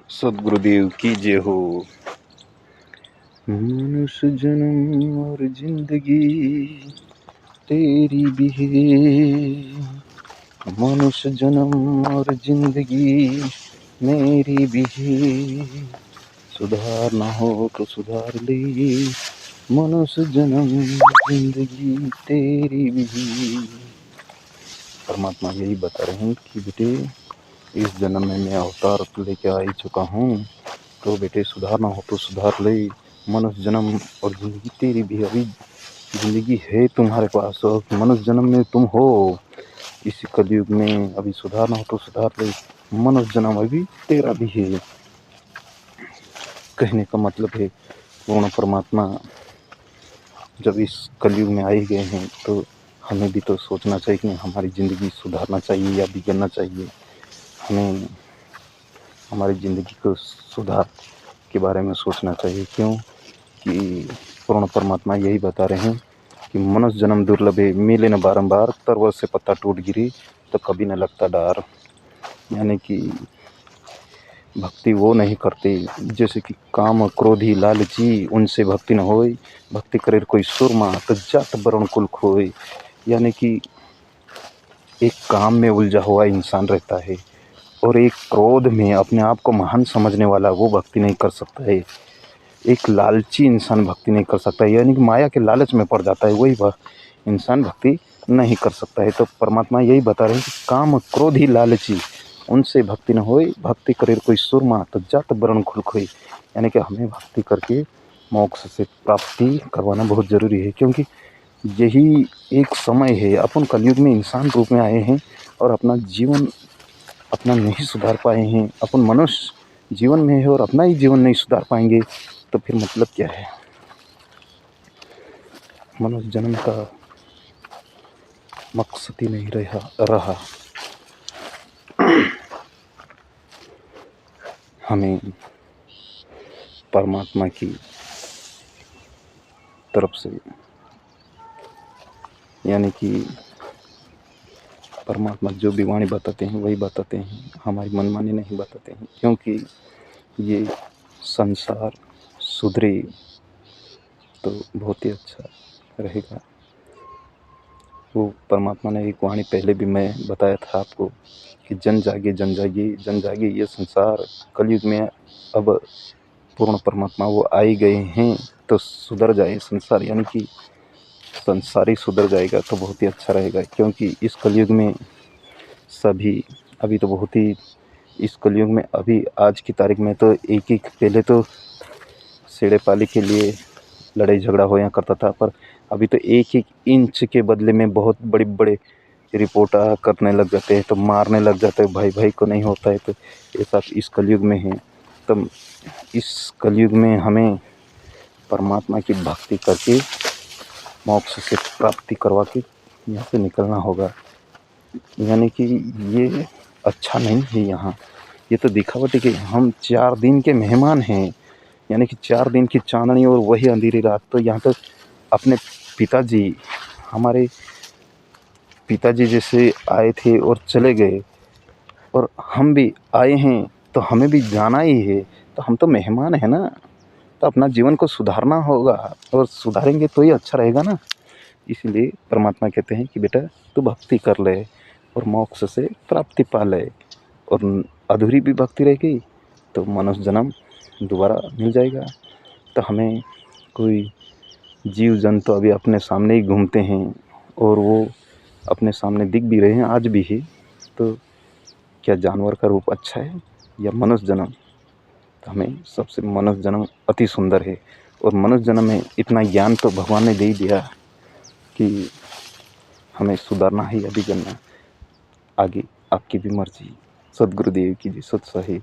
सदगुरुदेव की जय हो। मनुष्य जन्म और जिंदगी तेरी भी है, मनुष्य जन्म और जिंदगी मेरी भी है। सुधार ना हो तो सुधार ले, मनुष्य जन्म जिंदगी तेरी भी है। परमात्मा यही बता रहे हैं कि बेटे इस जन्म में मैं अवतार लेके आ ही चुका हूँ, तो बेटे सुधारना हो तो सुधार ले। मनुष्य जन्म और जिंदगी तेरी भी, अभी जिंदगी है तुम्हारे पास और मनुष्य जन्म में तुम हो इसी कलयुग में। अभी सुधारना हो तो सुधार ले, मनुष्य जन्म अभी तेरा भी है। कहने का मतलब है पूर्ण परमात्मा जब इस कलयुग में आ ही गए हैं तो हमें भी तो सोचना चाहिए कि हमारी ज़िंदगी सुधारना चाहिए या बिगड़ना चाहिए। हमें हमारी ज़िंदगी को सुधार के बारे में सोचना चाहिए। क्यों कि पूर्ण परमात्मा यही बता रहे हैं कि मनुष्य जन्म दुर्लभ है, मिले न बारंबार, तरवत से पत्ता टूट गिरी तो कभी न लगता डार। यानी कि भक्ति वो नहीं करते जैसे कि काम क्रोधी लालची, उनसे भक्ति न होए। भक्ति करे कोई सुरमा तो जात वर्ण कुल खोए। यानी कि एक काम में उलझा हुआ इंसान रहता है और एक क्रोध में अपने आप को महान समझने वाला वो भक्ति नहीं कर सकता है। एक लालची इंसान भक्ति नहीं कर सकता है, यानी कि माया के लालच में पड़ जाता है, वही इंसान भक्ति नहीं कर सकता है। तो परमात्मा यही बता रहे हैं कि काम क्रोध ही लालची, उनसे भक्ति न होए। भक्ति करे कोई सुरमा तो जात वर्ण खुल खोई। यानी कि हमें भक्ति करके मोक्ष से प्राप्ति करवाना बहुत ज़रूरी है, क्योंकि यही एक समय है। अपन कलयुग में इंसान रूप में आए हैं और अपना जीवन अपना नहीं सुधार पाए हैं। अपन मनुष्य जीवन में है और अपना ही जीवन नहीं सुधार पाएंगे तो फिर मतलब क्या है। मनुष्य जन्म का मकसद ही नहीं रहा। हमें परमात्मा की तरफ से, यानी कि परमात्मा जो भी वाणी बताते हैं वही बताते हैं, हमारी मनमानी नहीं बताते हैं। क्योंकि ये संसार सुधरे तो बहुत ही अच्छा रहेगा। वो परमात्मा ने एक वाणी पहले भी मैं बताया था आपको कि जन जागे जन जागे जन जागे, ये संसार कलयुग में अब पूर्ण परमात्मा वो आ ही गए हैं तो सुधर जाए संसार। यानी कि संसार ही सुधर जाएगा तो बहुत ही अच्छा रहेगा। क्योंकि इस कलयुग में सभी अभी तो बहुत ही, इस कलयुग में अभी आज की तारीख में तो एक एक, पहले तो सेड़े पाली के लिए लड़ाई झगड़ा होया करता था, पर अभी तो एक एक इंच के बदले में बहुत बड़े बड़े रिपोर्ट करने लग जाते हैं, तो मारने लग जाते हैं। भाई भाई को नहीं होता है, तो ये सब इस कलयुग में है। तो इस कलयुग में हमें परमात्मा की भक्ति करके मोक्ष से प्राप्ति करवा के यहाँ से निकलना होगा। यानी कि ये अच्छा नहीं है यहाँ, ये तो दिखावटी के। हम 4 दिन के मेहमान हैं, यानी कि 4 दिन की चांदनी और वही अंधेरी रात। तो यहाँ तो अपने पिताजी, हमारे पिताजी जैसे आए थे और चले गए, और हम भी आए हैं तो हमें भी जाना ही है। तो हम तो मेहमान हैं ना, तो अपना जीवन को सुधारना होगा और सुधारेंगे तो ही अच्छा रहेगा ना। इसलिए परमात्मा कहते हैं कि बेटा तू भक्ति कर ले और मोक्ष से प्राप्ति पा ले। और अधूरी भी भक्ति रह गई तो मनुष्य जन्म दोबारा मिल जाएगा। तो हमें कोई जीव जंतु अभी अपने सामने ही घूमते हैं और वो अपने सामने दिख भी रहे हैं, आज भी है। तो क्या जानवर का रूप अच्छा है या मनुष्य जन्म? तो हमें सबसे मनुष्य जन्म अति सुंदर है। और मनुष्य जन्म में इतना ज्ञान तो भगवान ने दे ही दिया कि हमें सुधारना है या बिगड़ना, आगे आपकी भी मर्जी। सदगुरुदेव की जी, सत साहिब।